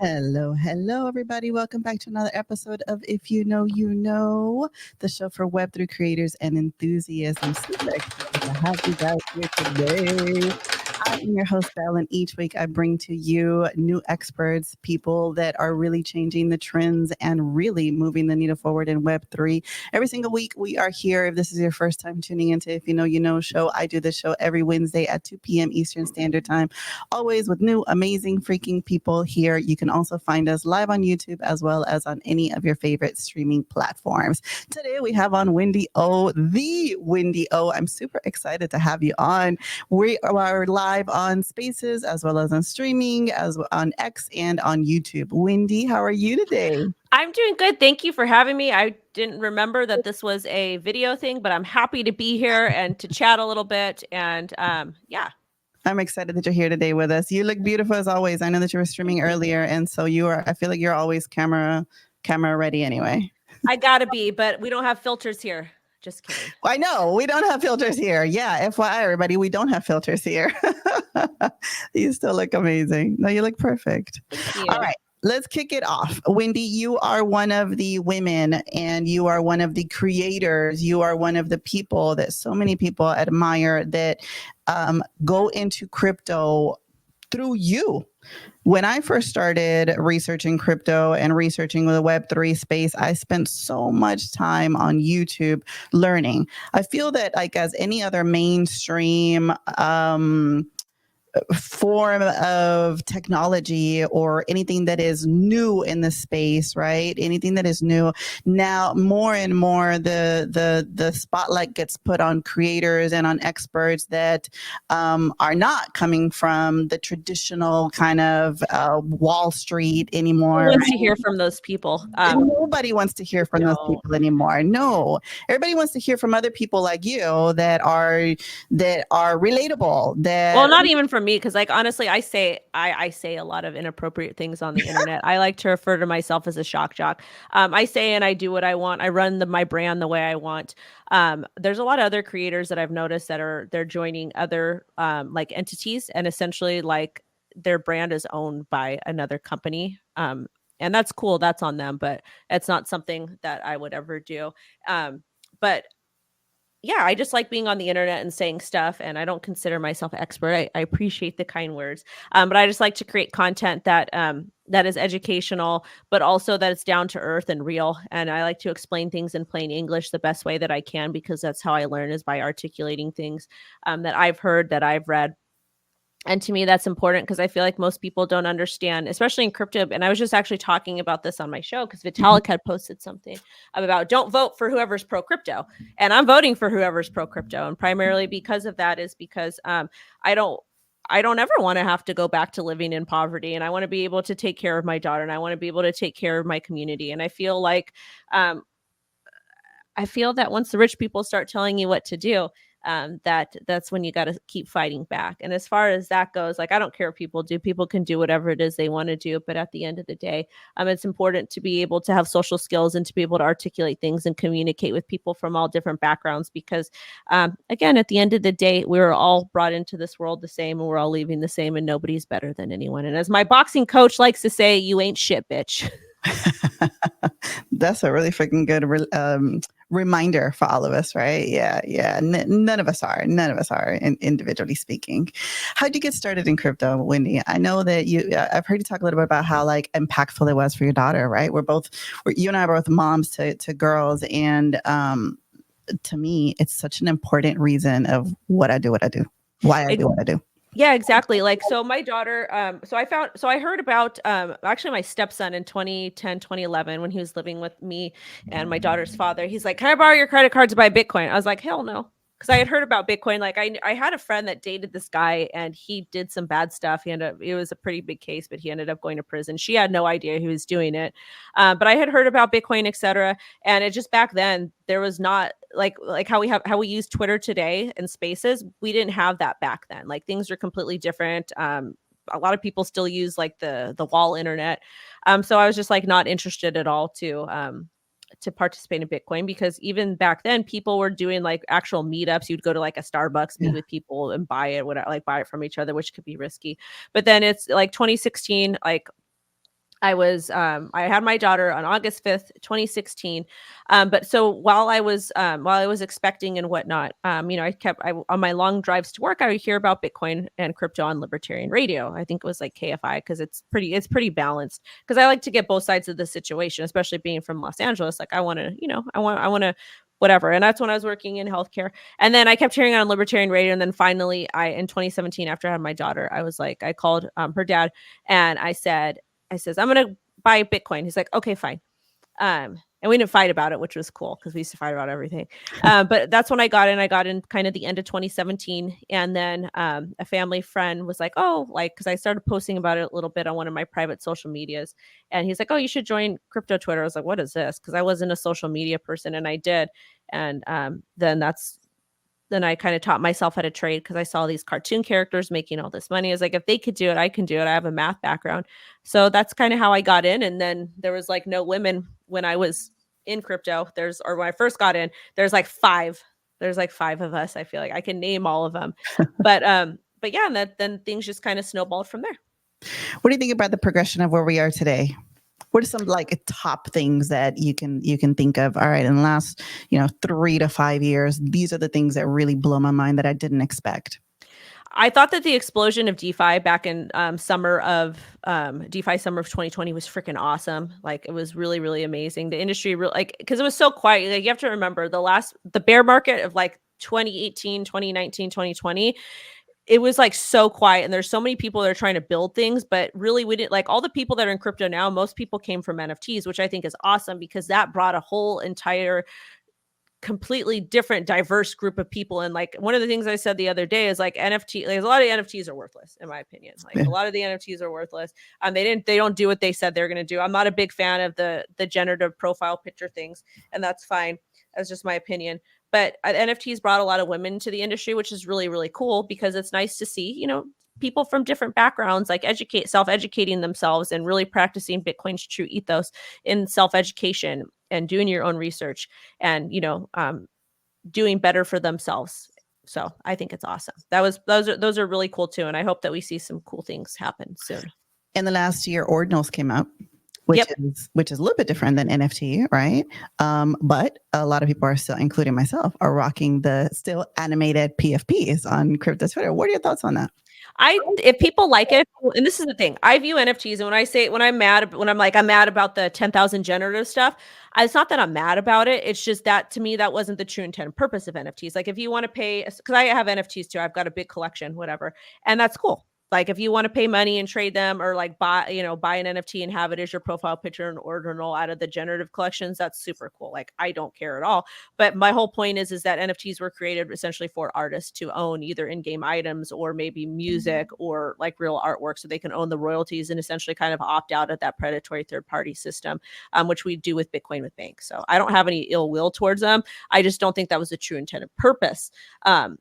Hello, hello, everybody. Welcome back to another episode of If You Know, You Know, the show for Web3 creators and enthusiasts. I'm super excited to have you guys here today. I am your host, Belle, and each week I bring to you new experts, people that are really changing the trends and really moving the needle forward in Web3. Every single week we are here. If this is your first time tuning into If You Know, You Know show, I do this show every Wednesday at 2 p.m. Eastern Standard Time, always with new, amazing, freaking people here. You can also find us live on YouTube as well as on any of your favorite streaming platforms. Today we have on Wendy O, the Wendy O. I'm super excited to have you on. We are live on Spaces as well as on streaming, as on X and on YouTube. Wendy, how are you today? I'm doing good. Thank you for having me. I didn't remember that this was a video thing, but I'm happy to be here and to chat a little bit. And yeah. I'm excited that you're here today with us. You look beautiful as always. I know that you were streaming earlier, and so I feel like you're always camera ready anyway. I gotta be, but we don't have filters here. Just kidding. I know we don't have filters here. Yeah, FYI, everybody, we don't have filters here. You still look amazing. No, you look perfect. Thank you. All right. Let's kick it off. Wendy, you are one of the women and you are one of the creators. You are one of the people that so many people admire that go into crypto through you. When I first started researching crypto and researching the Web3 space, I spent so much time on YouTube learning. I feel that, like, as any other mainstream form of technology or anything that is new in the space, right? Anything that is new now, more and more the spotlight gets put on creators and on experts that are not coming from the traditional kind of Wall Street anymore. Who wants to hear from those people? Nobody wants to hear from those people anymore. No, everybody wants to hear from other people like you that are relatable. Well, not even from me, because, like, honestly, I say a lot of inappropriate things on the internet. I like to refer to myself as a shock jock. I say and I do what I want. I run my brand the way I want. There's a lot of other creators that I've noticed that they're joining other like entities, and essentially like their brand is owned by another company. And that's cool. That's on them, but it's not something that I would ever do. But yeah, I just like being on the internet and saying stuff, and I don't consider myself an expert. I appreciate the kind words, but I just like to create content that is educational, but also that it's down to earth and real. And I like to explain things in plain English the best way that I can, because that's how I learn, is by articulating things that I've heard, that I've read. And to me, that's important, because I feel like most people don't understand, especially in crypto. And I was just actually talking about this on my show, because Vitalik had posted something about don't vote for whoever's pro crypto. And I'm voting for whoever's pro crypto. And primarily because of that is because I don't ever want to have to go back to living in poverty. And I want to be able to take care of my daughter, and I want to be able to take care of my community. And I feel like that once the rich people start telling you what to do, that's when you got to keep fighting back. And as far as that goes, like, I don't care what people do. People can do whatever it is they want to do. But at the end of the day, it's important to be able to have social skills and to be able to articulate things and communicate with people from all different backgrounds. Because again, at the end of the day, we're all brought into this world the same, and we're all leaving the same, and nobody's better than anyone. And as my boxing coach likes to say, you ain't shit, bitch. That's a really freaking good reminder for all of us, right? Yeah. None of us are individually speaking. How'd you get started in crypto, Wendy? I know that I've heard you talk a little bit about how, like, impactful it was for your daughter, right? You and I are both moms to girls, and to me, it's such an important reason of why I do what I do. Yeah, exactly. Like, so my daughter, I heard about, actually my stepson in 2010, 2011, when he was living with me and my daughter's father. He's like, can I borrow your credit card to buy Bitcoin? I was like, hell no. Because I had heard about Bitcoin. Like, I had a friend that dated this guy, and he did some bad stuff. It was a pretty big case, but he ended up going to prison. She had no idea he was doing it. But I had heard about Bitcoin, etc. And it just, back then, there was not like how we use Twitter today and Spaces. We didn't have that back then. Like, things are completely different. A lot of people still use like the wall internet. So I was just like not interested at all to participate in Bitcoin, because even back then people were doing like actual meetups. You'd go to like a Starbucks, meet with people and buy it from each other, which could be risky. But then it's like 2016, like I had my daughter on August 5th, 2016. But so while I was expecting and whatnot, on my long drives to work, I would hear about Bitcoin and crypto on libertarian radio. I think it was like KFI, because it's pretty balanced, because I like to get both sides of the situation, especially being from Los Angeles. Like I want to whatever. And that's when I was working in healthcare. And then I kept hearing it on libertarian radio. And then finally in 2017, after I had my daughter, I called her dad, and I says, I'm going to buy Bitcoin. He's like, okay, fine. And we didn't fight about it, which was cool, because we used to fight about everything. But that's when I got in kind of the end of 2017. And then a family friend was like, oh, like, because I started posting about it a little bit on one of my private social medias. And he's like, oh, you should join crypto Twitter. I was like, what is this? Because I wasn't a social media person, and I did. And then I kind of taught myself how to trade, because I saw these cartoon characters making all this money. I was like, if they could do it, I can do it. I have a math background. So that's kind of how I got in. And then there was like no women when I was in crypto. When I first got in, there's like five of us. I feel like I can name all of them. But yeah, and then things just kind of snowballed from there. What do you think about the progression of where we are today? What are some like top things that you can think of? All right, in the last 3 to 5 years, these are the things that really blow my mind that I didn't expect. I thought that the explosion of DeFi back in summer of 2020 was freaking awesome. Like, it was really, really amazing. The industry because it was so quiet. Like, you have to remember the bear market of like 2018, 2019, 2020. It was like so quiet, and there's so many people that are trying to build things, but really we didn't, like, all the people that are in crypto now, most people came from NFTs, which I think is awesome, because that brought a whole entire completely different, diverse group of people. And like, one of the things I said the other day is like, NFT, like, a lot of NFTs are worthless, in my opinion. Like, a lot of the NFTs are worthless. They don't do what they said they're going to do. I'm not a big fan of the generative profile picture things, and that's fine. That's just my opinion. But NFTs brought a lot of women to the industry, which is really, really cool, because it's nice to see, people from different backgrounds, like self-educating themselves and really practicing Bitcoin's true ethos in self-education and doing your own research and, doing better for themselves. So I think it's awesome. Those are really cool too. And I hope that we see some cool things happen soon. In the last year, ordinals came out, which is a little bit different than NFT, right? But a lot of people are still, including myself, are rocking the still animated PFPs on crypto Twitter. What are your thoughts on that? If people like it, and this is the thing, I view NFTs, and when I'm mad about the 10,000 generative stuff, it's not that I'm mad about it. It's just that, to me, that wasn't the true intent and purpose of NFTs. Like, if you want to pay, because I have NFTs too, I've got a big collection, whatever, and that's cool. Like, if you want to pay money and trade them, or like buy an NFT and have it as your profile picture and ordinal out of the generative collections, that's super cool. Like, I don't care at all. But my whole point is that NFTs were created essentially for artists to own either in-game items or maybe music or like real artwork, so they can own the royalties and essentially kind of opt out of that predatory third-party system, which we do with Bitcoin with banks. So I don't have any ill will towards them. I just don't think that was the true intended purpose of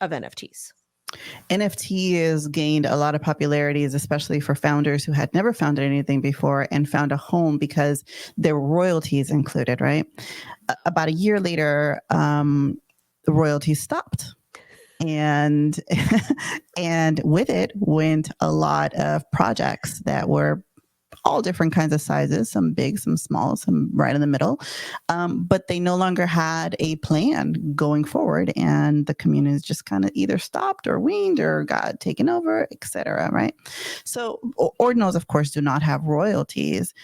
NFTs. NFT has gained a lot of popularity, especially for founders who had never founded anything before and found a home because there were royalties included, right? About a year later, the royalties stopped. And and with it went a lot of projects that were all different kinds of sizes, some big, some small, some right in the middle. But they no longer had a plan going forward, and the communities just kind of either stopped or weaned or got taken over, etc. Right? So ordinals, of course, do not have royalties.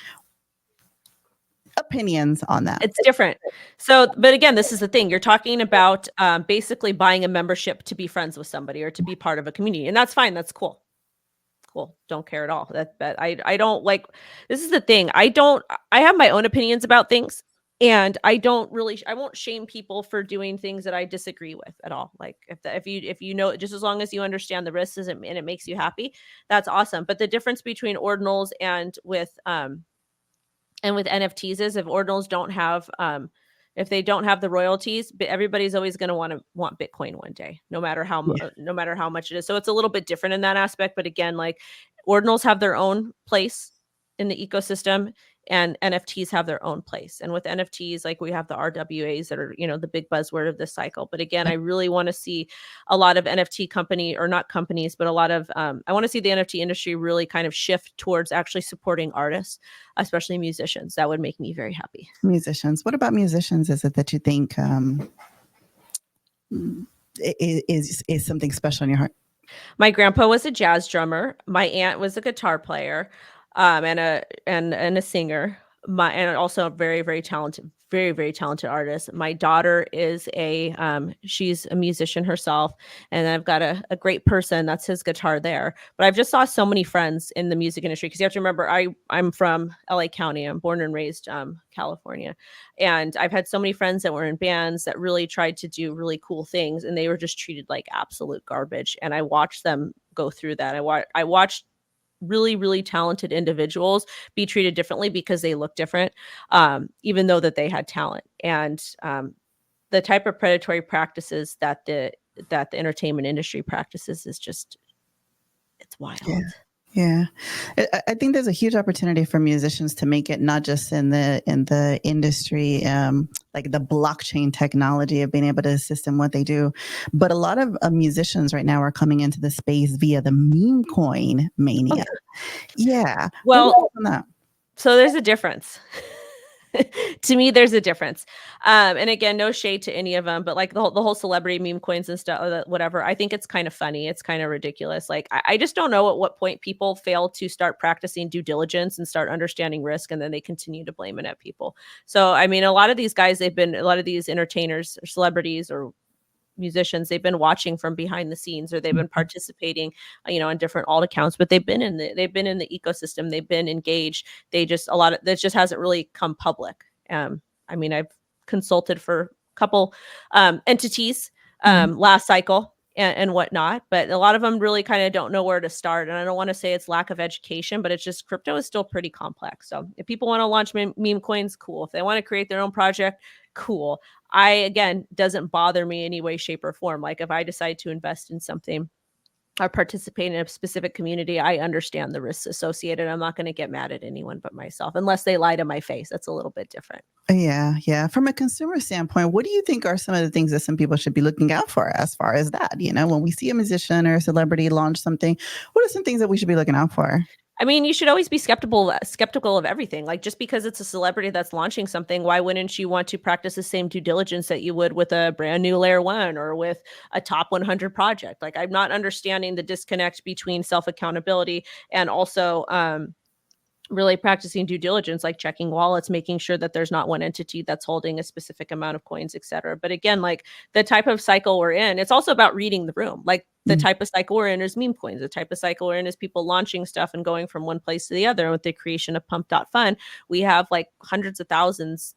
Opinions on that? It's different. So, but again, this is the thing. You're talking about basically buying a membership to be friends with somebody or to be part of a community, and that's fine. That's cool. Cool. Don't care at all. But I don't like, this is the thing. I have my own opinions about things, and I won't shame people for doing things that I disagree with at all. Like, if you know, just as long as you understand the risks and it makes you happy, that's awesome. But the difference between ordinals and with NFTs is, if ordinals don't have if they don't have the royalties, but everybody's always going to want Bitcoin one day, no matter how much it is. So it's a little bit different in that aspect. But again, like, ordinals have their own place in the ecosystem, and NFTs have their own place. And with NFTs, like we have the RWAs that are, the big buzzword of this cycle. But again, I really want to see a lot of NFT company, or not companies, but a lot of, I want to see the NFT industry really kind of shift towards actually supporting artists, especially musicians. That would make me very happy. Musicians. What about musicians is it that you think is something special in your heart? My grandpa was a jazz drummer. My aunt was a guitar player, and a singer. And also a very, very talented, very, very talented artist. My daughter is she's a musician herself, and I've got a great person. That's his guitar there. But I've just saw so many friends in the music industry, because you have to remember, I'm from LA County. I'm born and raised California, and I've had so many friends that were in bands that really tried to do really cool things, and they were just treated like absolute garbage. And I watched them go through that. I watched really, really talented individuals be treated differently because they look different, even though that they had talent. And the type of predatory practices that the entertainment industry practices is just, it's wild. Yeah. I think there's a huge opportunity for musicians to make it, not just in the industry, like the blockchain technology of being able to assist in what they do, but a lot of musicians right now are coming into the space via the meme coin mania. Yeah. Well, so there's a difference. To me, there's a difference. And again, no shade to any of them, but like the whole celebrity meme coins and stuff, whatever, I think it's kind of funny. It's kind of ridiculous. Like, I just don't know at what point people fail to start practicing due diligence and start understanding risk, and then they continue to blame it at people. So, I mean, a lot of these guys, a lot of these entertainers or celebrities or musicians, they've been watching from behind the scenes, or they've been participating, on different alt accounts, but they've been in the ecosystem, they've been engaged. That just hasn't really come public. I mean, I've consulted for a couple entities last cycle and whatnot, but a lot of them really kind of don't know where to start. And I don't want to say it's lack of education, but it's just crypto is still pretty complex. So if people want to launch meme coins, cool. If they want to create their own project, cool. Again, doesn't bother me any way, shape, or form. Like, if I decide to invest in something or participate in a specific community, I understand the risks associated. I'm not going to get mad at anyone but myself, unless they lie to my face. That's a little bit different. Yeah. From a consumer standpoint, what do you think are some of the things that some people should be looking out for as far as that? When we see a musician or a celebrity launch something, what are some things that we should be looking out for? I mean, you should always be skeptical of everything. Like, just because it's a celebrity that's launching something, why wouldn't you want to practice the same due diligence that you would with a brand new layer one or with a top 100 project? Like, I'm not understanding the disconnect between self-accountability and also really practicing due diligence, like checking wallets, making sure that there's not one entity that's holding a specific amount of coins, et cetera. But again, like the type of cycle we're in, it's also about reading the room. Like, the type of cycle we're in is meme coins. The type of cycle we're in is people launching stuff and going from one place to the other. And with the creation of Pump.Fun, we have like hundreds of thousands,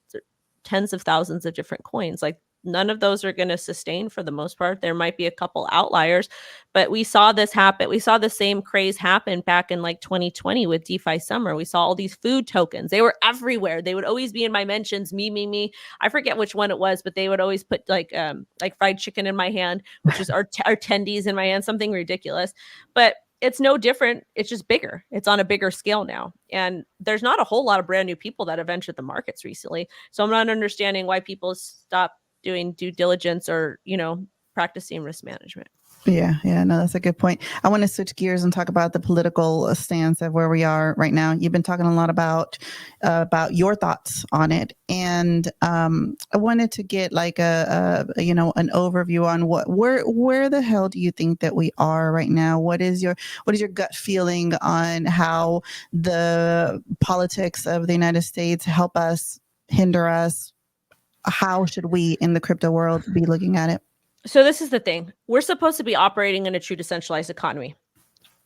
tens of thousands of different coins. Like, none of those are going to sustain for the most part. There might be a couple outliers, but we saw this happen. We saw the same craze happen back in like 2020 with DeFi Summer. We saw all these food tokens. They were everywhere. They would always be in my mentions, me. I forget which one it was, but they would always put like fried chicken in my hand, which is our tendies in my hand, something ridiculous. But it's no different. It's just bigger. It's on a bigger scale now. And there's not a whole lot of brand new people that have entered the markets recently. So I'm not understanding why people stop doing due diligence or, practicing risk management. Yeah. No, that's a good point. I want to switch gears and talk about the political stance of where we are right now. You've been talking a lot about your thoughts on it, and I wanted to get like an overview on where the hell do you think that we are right now? What is your gut feeling on how the politics of the United States help us, hinder us? How should we in the crypto world be looking at it? So this is the thing. We're supposed to be operating in a true decentralized economy,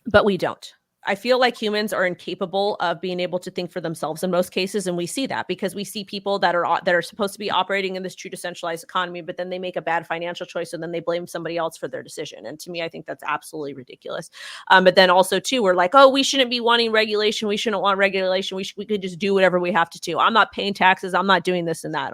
but we don't. I feel like humans are incapable of being able to think for themselves in most cases. And we see that because we see people that are supposed to be operating in this true decentralized economy, but then they make a bad financial choice and then they blame somebody else for their decision. And to me, I think that's absolutely ridiculous. But then also too, we're like, oh, we shouldn't be wanting regulation. We shouldn't want regulation. We could just do whatever we have to do. I'm not paying taxes. I'm not doing this and that.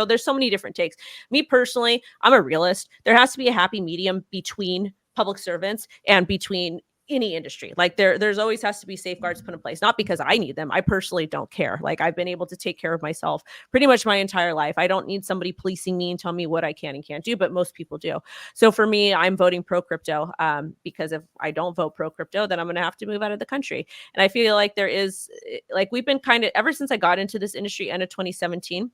There's so many different takes. Me personally, I'm a realist. There has to be a happy medium between public servants and between any industry. Like there's always has to be safeguards put in place, not because I need them. I personally don't care. Like I've been able to take care of myself pretty much my entire life. I don't need somebody policing me and telling me what I can and can't do, but most people do. So for me, I'm voting pro crypto, because if I don't vote pro crypto, then I'm going to have to move out of the country. And I feel like there is, like, we've been kind of, ever since I got into this industry, end of 2017,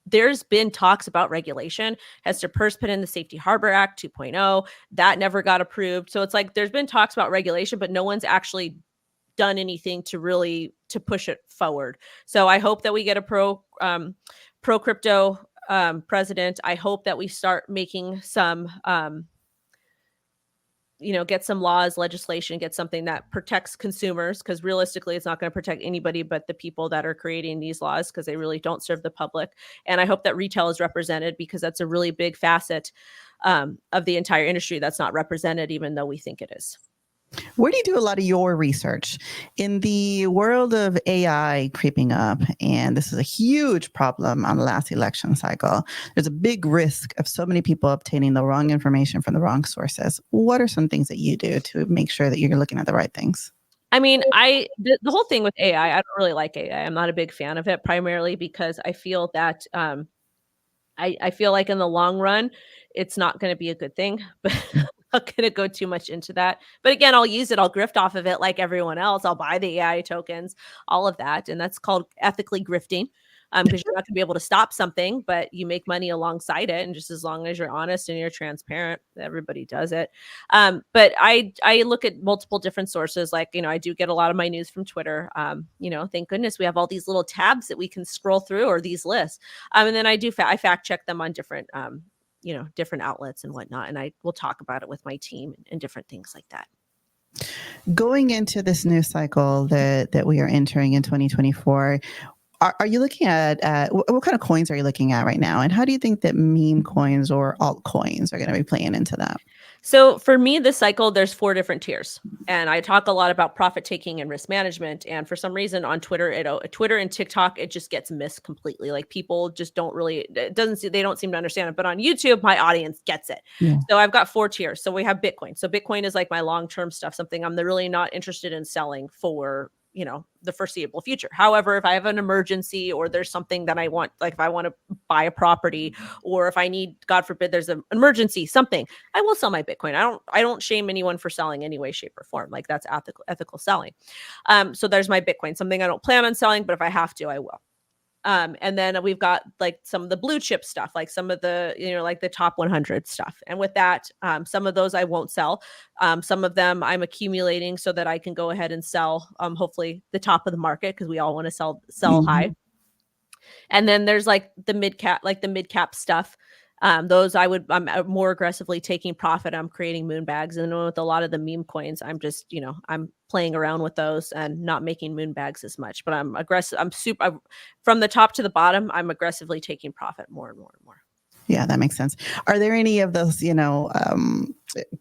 there's been talks about regulation. Hester Peirce put in the Safety Harbor Act 2.0. That never got approved. So it's like there's been talks about regulation, but no one's actually done anything to push it forward. So I hope that we get a pro crypto president. I hope that we start making some get some laws, legislation, get something that protects consumers, because realistically, it's not going to protect anybody but the people that are creating these laws, because they really don't serve the public. And I hope that retail is represented, because that's a really big facet of the entire industry that's not represented, even though we think it is. Where do you do a lot of your research? In the world of AI creeping up, and this is a huge problem on the last election cycle, there's a big risk of so many people obtaining the wrong information from the wrong sources. What are some things that you do to make sure that you're looking at the right things? I mean, the whole thing with AI, I don't really like AI. I'm not a big fan of it, primarily because I feel that I feel like in the long run, it's not going to be a good thing, but I'm not going to go too much into that. But again, I'll use it. I'll grift off of it like everyone else. I'll buy the AI tokens, all of that. And that's called ethically grifting, because you're not going to be able to stop something, but you make money alongside it. And just as long as you're honest and you're transparent, everybody does it. But I look at multiple different sources. Like, I do get a lot of my news from Twitter. Thank goodness we have all these little tabs that we can scroll through, or these lists. And then I fact check them on different, different outlets and whatnot. And I will talk about it with my team and different things like that. Going into this new cycle that we are entering in 2024, are you looking at what kind of coins are you looking at right now? And how do you think that meme coins or altcoins are going to be playing into that? So for me, this cycle, there's 4 different tiers, and I talk a lot about profit taking and risk management. And for some reason on Twitter, Twitter and TikTok, it just gets missed completely. Like people just don't really, they don't seem to understand it. But on YouTube, my audience gets it. Yeah. So I've got 4 tiers. So we have Bitcoin. So Bitcoin is like my long-term stuff, something I'm really not interested in selling for the foreseeable future. However, if I have an emergency, or there's something that I want, like if I want to buy a property, or if I need, God forbid, there's an emergency, something, I will sell my Bitcoin. I don't shame anyone for selling any way, shape, or form. Like that's ethical selling. So there's my Bitcoin, something I don't plan on selling, but if I have to, I will. And then we've got like some of the blue chip stuff, like some of the, like the top 100 stuff. And with that, some of those I won't sell. Some of them I'm accumulating so that I can go ahead and sell, hopefully the top of the market, because we all want to sell high. And then there's like the mid cap stuff. Those I'm more aggressively taking profit. I'm creating moon bags. And with a lot of the meme coins, I'm just, I'm playing around with those and not making moon bags as much, but I'm aggressive. From the top to the bottom, I'm aggressively taking profit more and more and more. Yeah, that makes sense. Are there any of those,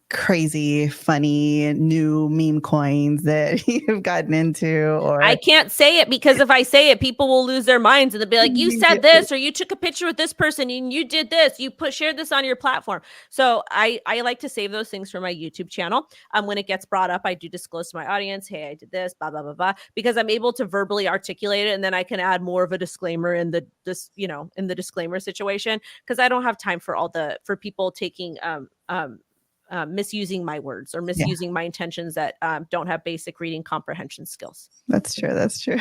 crazy, funny new meme coins that you've gotten into? Or I can't say it, because if I say it, people will lose their minds and they'll be like, you said this, or you took a picture with this person and you did this, you shared this on your platform. So I like to save those things for my YouTube channel. When it gets brought up, I do disclose to my audience, hey, I did this, blah, blah, blah, blah, because I'm able to verbally articulate it. And then I can add more of a disclaimer in the disclaimer situation, because I don't have time for people taking, misusing my words or misusing my intentions that don't have basic reading comprehension skills. That's true.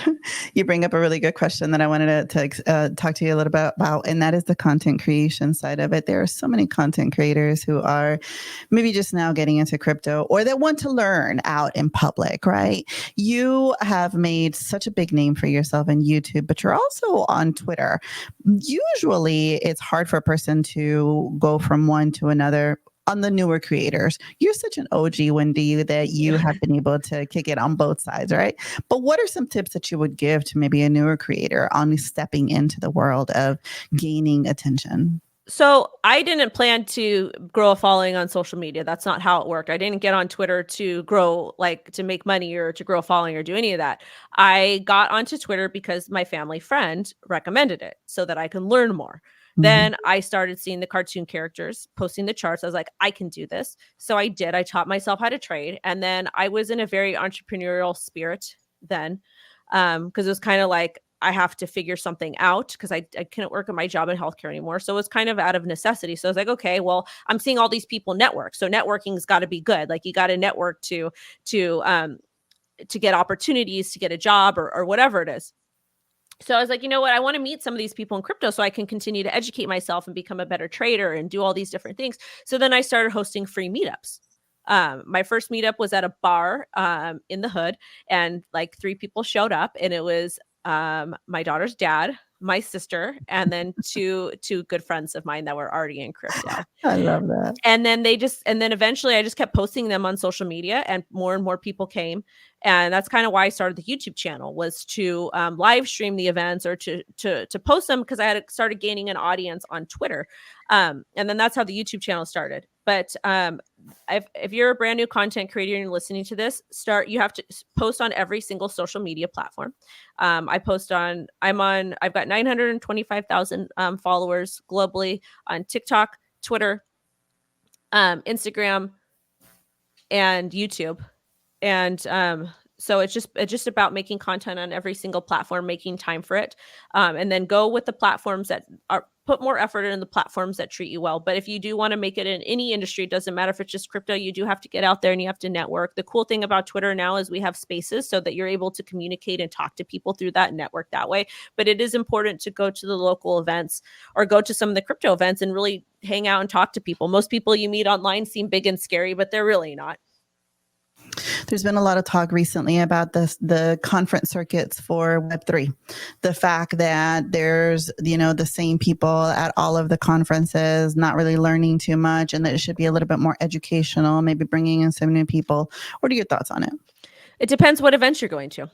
You bring up a really good question that I wanted to talk to you a little bit about, and that is the content creation side of it. There are so many content creators who are maybe just now getting into crypto, or that want to learn out in public, right? You have made such a big name for yourself in YouTube, but you're also on Twitter. Usually it's hard for a person to go from one to another. On the newer creators, you're such an OG, Wendy, that you have been able to kick it on both sides, right? But what are some tips that you would give to maybe a newer creator on stepping into the world of gaining attention? So I didn't plan to grow a following on social media. That's not how it worked. I didn't get on Twitter to grow, like to make money or to grow a following or do any of that. I got onto Twitter because my family friend recommended it so that I can learn more. Then I started seeing the cartoon characters posting the charts. I was like, I can do this. So I did. I taught myself how to trade. And then I was in a very entrepreneurial spirit then, because it was kind of like, I have to figure something out because I couldn't work at my job in healthcare anymore. So it was kind of out of necessity. So I was like, okay, well, I'm seeing all these people network. So networking's got to be good. Like you got to network to get opportunities, to get a job or whatever it is. So I was like, you know what? I want to meet some of these people in crypto so I can continue to educate myself and become a better trader and do all these different things. So then I started hosting free meetups. My first meetup was at a bar in the hood, and like 3 people showed up, and it was my daughter's dad, my sister, and then two good friends of mine that were already in crypto. I love that. And then eventually I just kept posting them on social media, and more people came. And that's kind of why I started the YouTube channel, was to live stream the events or to post them, because I had started gaining an audience on Twitter. And then that's how the YouTube channel started. But if you're a brand new content creator and you're listening to this, you have to post on every single social media platform. I've got 925,000 followers globally on TikTok, Twitter, Instagram, and YouTube. And so it's just about making content on every single platform, making time for it, and then go with the platforms that put more effort in the platforms that treat you well. But if you do want to make it in any industry, it doesn't matter if it's just crypto, you do have to get out there and you have to network. The cool thing about Twitter now is we have spaces so that you're able to communicate and talk to people through that and network that way. But it is important to go to the local events or go to some of the crypto events and really hang out and talk to people. Most people you meet online seem big and scary, but they're really not. There's been a lot of talk recently about the conference circuits for Web3. The fact that there's, the same people at all of the conferences, not really learning too much, and that it should be a little bit more educational, maybe bringing in some new people. What are your thoughts on it? It depends what events you're going to.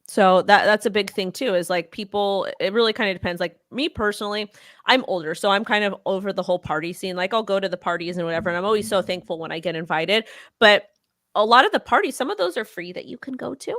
So that's a big thing too, is like people, it really kind of depends. Like me personally, I'm older, so I'm kind of over the whole party scene. Like I'll go to the parties and whatever, and I'm always so thankful when I get invited. But a lot of the parties, some of those are free that you can go to.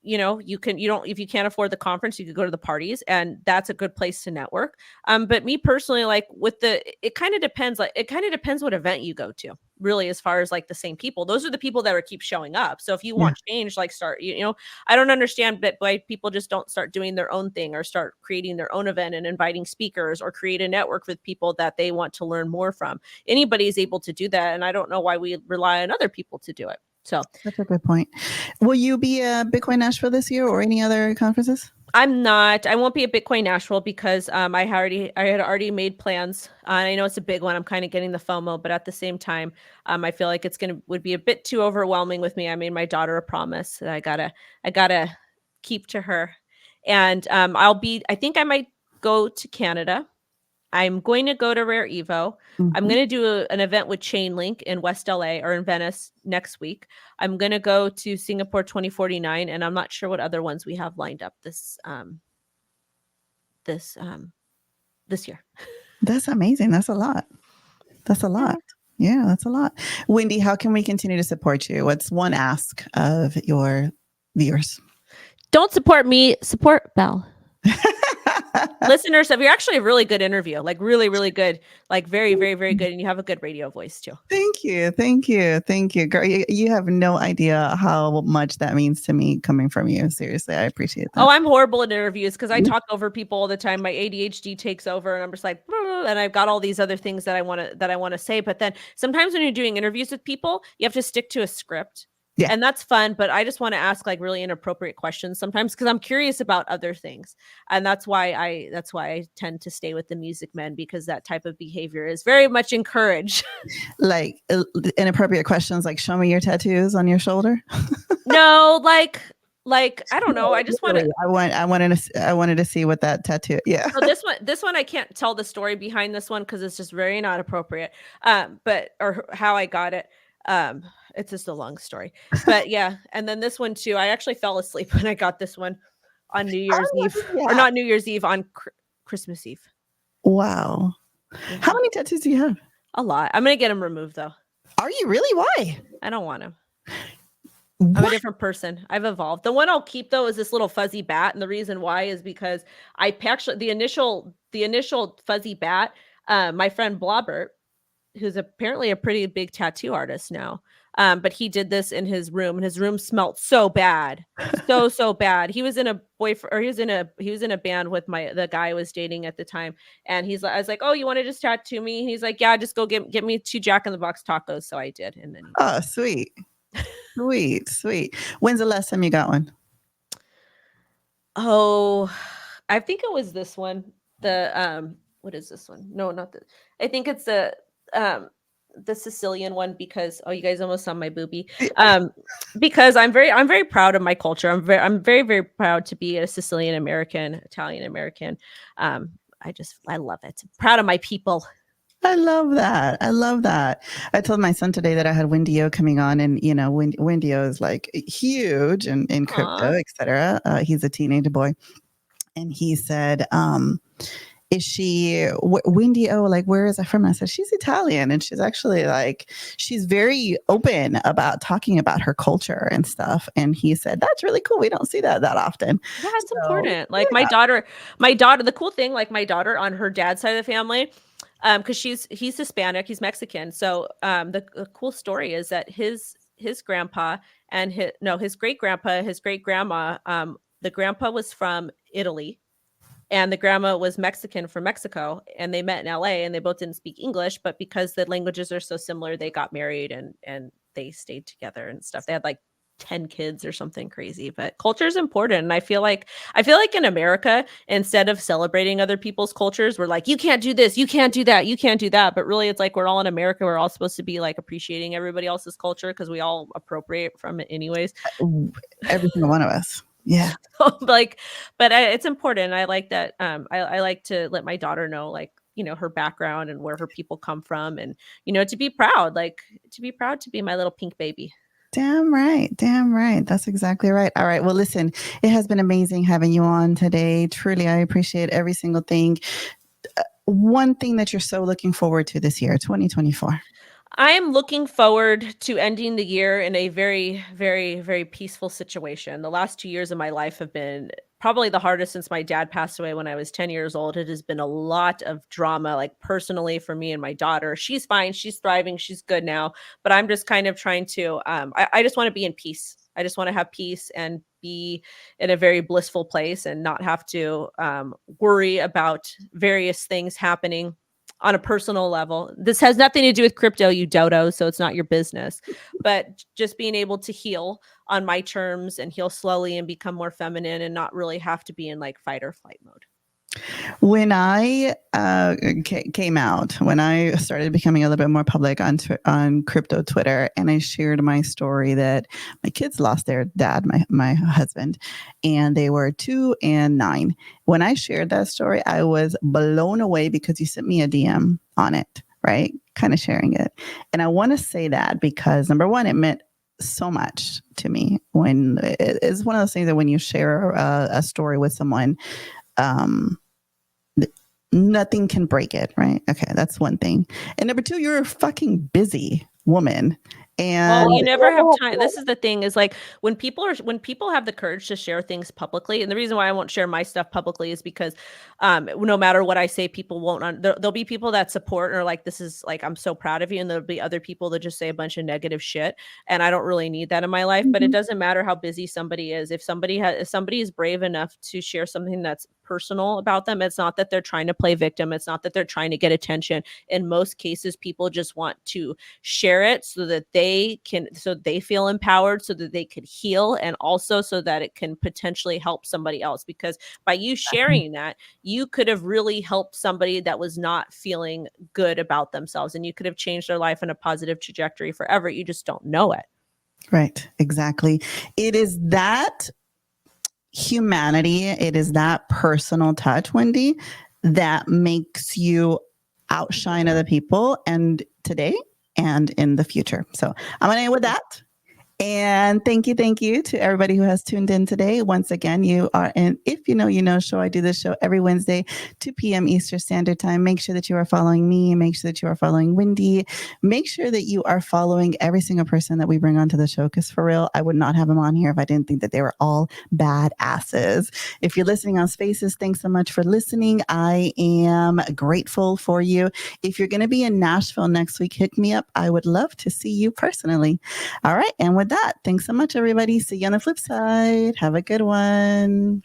If you can't afford the conference, you could go to the parties, and that's a good place to network. But me personally, like it kind of depends. Like it kind of depends what event you go to, really, as far as like the same people. Those are the people that keep showing up. So if you want change, like I don't understand why people just don't start doing their own thing or start creating their own event and inviting speakers or create a network with people that they want to learn more from. Anybody is able to do that. And I don't know why we rely on other people to do it. So that's a good point. Will you be at Bitcoin Nashville this year or any other conferences? I'm not. I won't be at Bitcoin Nashville because I had already made plans. I know it's a big one. I'm kind of getting the FOMO, but at the same time, I feel like would be a bit too overwhelming with me. I made my daughter a promise that I gotta keep to her, and I think I might go to Canada. I'm going to go to Rare Evo. I'm going to do an event with Chainlink in West LA or in Venice next week. I'm going to go to Singapore 2049, and I'm not sure what other ones we have lined up this year. That's amazing. That's a lot. Yeah, that's a lot. Wendy, how can we continue to support you? What's one ask of your viewers? Don't support me, support Belle. Listeners, if you're actually a really good interview, like really, really good, like very, very, very good. And you have a good radio voice too. Thank you. Girl, you have no idea how much that means to me coming from you. Seriously, I appreciate that. Oh, I'm horrible at interviews because I talk over people all the time. My ADHD takes over and I'm just like, and I've got all these other things that I want to say. But then sometimes when you're doing interviews with people, you have to stick to a script. Yeah. And that's fun, but I just want to ask like really inappropriate questions sometimes because I'm curious about other things. And that's why I tend to stay with the music men, because that type of behavior is very much encouraged. Like inappropriate questions like, show me your tattoos on your shoulder. No, like I don't know. I just want to. I wanted to see what that tattoo. Yeah. So this one I can't tell the story behind this one because it's just very not appropriate. Or how I got it. It's just a long story, but yeah. And then this one too, I actually fell asleep when I got this one on New Year's Eve, or not New Year's Eve, on Christmas Eve. Wow. Mm-hmm. How many tattoos do you have? A lot. I'm going to get them removed though. Are you really? Why? I don't want them. I'm a What? different person. I've evolved. The one I'll keep though is this little fuzzy bat, and the reason why is because I actually the initial fuzzy bat. My friend Blobbert, who's apparently a pretty big tattoo artist now. But he did this in his room, and his room smelled so bad, so bad. He was in a boyfriend, or he was in a band with the guy I was dating at the time, and I was like, "Oh, you want to just tattoo me?" And he's like, "Yeah, just go get me 2 Jack in the Box tacos." So I did, and then he did. Oh, sweet. Sweet, sweet. When's the last time you got one? Oh, I think it was this one. What is this one? No, not the. I think it's um the Sicilian one because you guys almost saw my boobie. Because I'm very proud of my culture. I'm very proud to be a Sicilian American, Italian American. Um, I love it. Proud of my people. I love that. I love that. I told my son today that I had Wendy coming on, and Wendy is like huge in crypto, Aw. etc. He's a teenage boy, and he said, "Is she Wendy? Oh, like where is that from?" I said, "She's Italian, and she's actually like she's very open about talking about her culture and stuff." And he said, "That's really cool. We don't see that often." Yeah, it's So important. Like yeah. my daughter, the cool thing, like my daughter on her dad's side of the family, because he's Hispanic, he's Mexican. So the cool story is that his grandpa and his great grandpa, his great grandma, the grandpa was from Italy and the grandma was Mexican from Mexico, and they met in LA, and they both didn't speak English, but because the languages are so similar, they got married and they stayed together and stuff. They had like 10 kids or something crazy. But culture is important, and I feel like in America, instead of celebrating other people's cultures, we're like, you can't do this, you can't do that, you can't do that. But really, it's like we're all in America. We're all supposed to be like appreciating everybody else's culture because we all appropriate from it anyways. Every single one of us. Yeah. Like, but it's important. I like that. I like to let my daughter know, like, her background and where her people come from, and to be proud, to be my little pink baby. Damn right. Damn right. That's exactly right. All right. Well, listen, it has been amazing having you on today. Truly, I appreciate every single thing. One thing that you're so looking forward to this year, 2024. I am looking forward to ending the year in a very, very, very peaceful situation. The last 2 years of my life have been probably the hardest since my dad passed away when I was 10 years old. It has been a lot of drama, like personally for me and my daughter. She's fine. She's thriving. She's good now. But I'm just kind of trying to, I just want to be in peace. I just want to have peace and be in a very blissful place and not have to worry about various things happening on a personal level. This has nothing to do with crypto, you dodo, so it's not your business. But just being able to heal on my terms and heal slowly and become more feminine and not really have to be in like fight or flight mode. When I came out, when I started becoming a little bit more public on crypto Twitter, and I shared my story that my kids lost their dad, my husband, and they were 2 and 9. When I shared that story, I was blown away because you sent me a DM on it, right? Kind of sharing it. And I want to say that because number one, it meant so much to me. When it's one of those things that when you share a story with someone, um, nothing can break it, right? Okay, that's one thing. And number two, you're a fucking busy woman. Well, And you never have time. This is the thing is like when people have the courage to share things publicly, and the reason why I won't share my stuff publicly is because no matter what I say, people won't there'll be people that support or like this is like I'm so proud of you, and there'll be other people that just say a bunch of negative shit, and I don't really need that in my life. But it Mhm. doesn't matter how busy somebody is. If somebody is brave enough to share something that's personal about them, it's not that they're trying to play victim. It's not that they're trying to get attention. In most cases, people just want to share it so that they feel empowered, so that they could heal, and also so that it can potentially help somebody else, because by you sharing that, you could have really helped somebody that was not feeling good about themselves, and you could have changed their life in a positive trajectory forever. You just don't know it. Right, exactly. It is that humanity, it is that personal touch, Wendy, that makes you outshine other people and today and in the future. So I'm going to end with that. And thank you to everybody who has tuned in today. Once again, you are in If You Know, You Know show. I do this show every Wednesday, 2 p.m. Eastern Standard Time. Make sure that you are following me. Make sure that you are following Wendy. Make sure that you are following every single person that we bring onto the show. Because for real, I would not have them on here if I didn't think that they were all badasses. If you're listening on Spaces, thanks so much for listening. I am grateful for you. If you're going to be in Nashville next week, hit me up. I would love to see you personally. All right. And with that, thanks so much, everybody. See you on the flip side. Have a good one.